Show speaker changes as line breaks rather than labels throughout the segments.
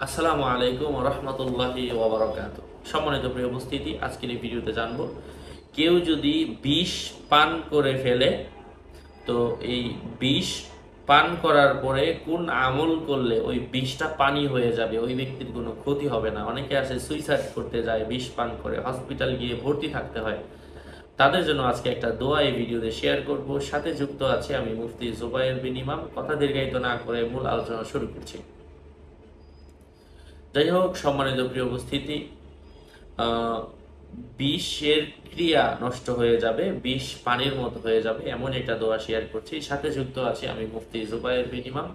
আসসালামু আলাইকুম রহমতুল্লাহি ওয়াবারাকাতুহু। সম্মানিত প্রিয় উপস্থিতি, আজকের এই ভিডিওতে জানবো কেউ যদি বিষ পান করে ফেলে তো এই বিষ পান করার পরে কোন আমল করলে ওই বিষটা পানি হয়ে যাবে, ওই ব্যক্তির কোনো ক্ষতি হবে না। অনেকে আছে সুইসাইড করতে যায়, বিষ পান করে হসপিটাল গিয়ে ভর্তি থাকতে হয়। তাদের জন্য আজকে একটা দোয়া এই ভিডিওতে শেয়ার করব। সাথে যুক্ত আছে আমি মুফতি জুবায়ের বিন ইমাম। কথা দীর্ঘায়িত না করে মূল আলোচনা শুরু করছি। যাই হোক, সম্মানিত প্রিয় উপস্থিতি, বিষের ক্রিয়া নষ্ট হয়ে যাবে, বিষ পানির মতো হয়ে যাবে, এমন একটা দোয়া শেয়ার করছি। সাথে যুক্ত আছে আমি মুফতি জুবায়ের বিন ইমাম।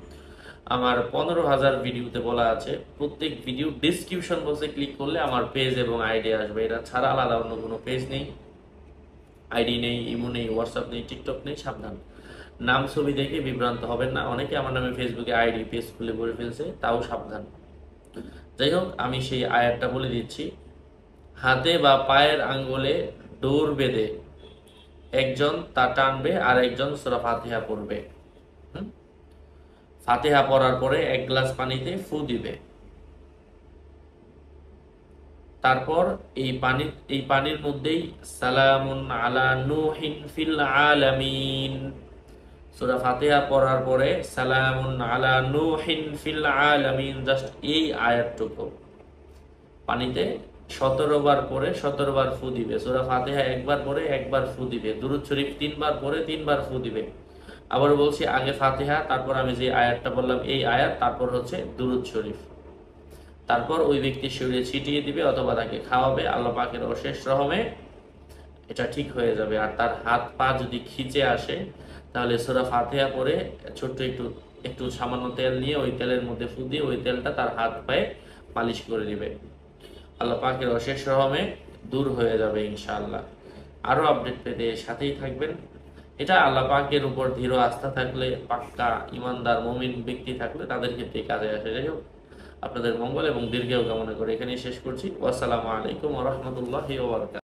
আমার 15,000 ভিডিওতে বলা আছে প্রত্যেক ভিডিও ডিসক্রিপশন বক্সে ক্লিক করলে আমার পেজ এবং আইডি আসবে। এটা ছাড়া আলাদা অন্য কোনো পেজ নেই, আইডি নেই, ইমো নেই, হোয়াটসঅ্যাপ নেই, টিকটক নেই। সাবধান, নাম ছবি দেখে বিভ্রান্ত হবেন না। অনেকে আমার নামে ফেসবুকে আইডি পেজ খুলে ভরে ফেলছে, তাও সাবধান। যাই হোক, আমি সেই আয়াতটা বলে দিচ্ছি। হাতে বা পায়ের আঙ্গুলে ডোর বেঁধে একজন তা টানবে আর একজন সূরা ফাতিহা পড়বে। ফাতিহা পড়ার পরে এক গ্লাস পানিতে ফু দিবে। তারপর এই পানির মধ্যেই সালামুন আলা নূহিন ফিল আলামিন, সূরা ফাতিহা পড়ার পরে সালামুন আলা নূহিন ফিল আলামিন, জাস্ট এই আয়াতটুকু পানিতে 17 বার পরে 17 বার ফু দিবে। সূরা ফাতিহা একবার পরে একবার ফু দিবে। দুরূদ শরীফ 3 বার পরে 3 বার ফু দিবে। আবার বলছি, আগে ফাতিহা, তারপর আমি যে আয়াতটা বললাম এই আয়াত, তারপর হচ্ছে দুরূদ শরীফ। তারপর ওই ব্যক্তির শরীরে ছিটিয়ে দিবে অথবা তাকে খাওয়াবে। আল্লাহ পাকের অশেষ রহমে এটা ঠিক হয়ে যাবে। আর তার হাত পা যদি খিচে আসে তাহলে সূরা ফাতিহা পরে ছোট্ট একটু একটু সামান্য তেল নিয়ে ওই তেলের মধ্যে ফু দিয়ে ওই তেলটা তার হাত পায়ে মালিশ করে দিবে। আল্লাহ পাকের অশেষ রহমে দূর হয়ে যাবে ইনশাআল্লাহ। আরও আপডেট পেতে সাথেই থাকবেন। এটা আল্লাহ পাকের উপর দৃঢ় আস্থা থাকলে, পাক্কা ইমানদার মুমিন ব্যক্তি থাকলে তাদের ক্ষেত্রে কাজে আসে। যাই হোক, আপনাদের মঙ্গল এবং দীর্ঘায়ু কামনা করে এখানেই শেষ করছি। ওয়াসসালামু আলাইকুম ওয়া রাহমাতুল্লাহি ওয়া বারাকাতুহু।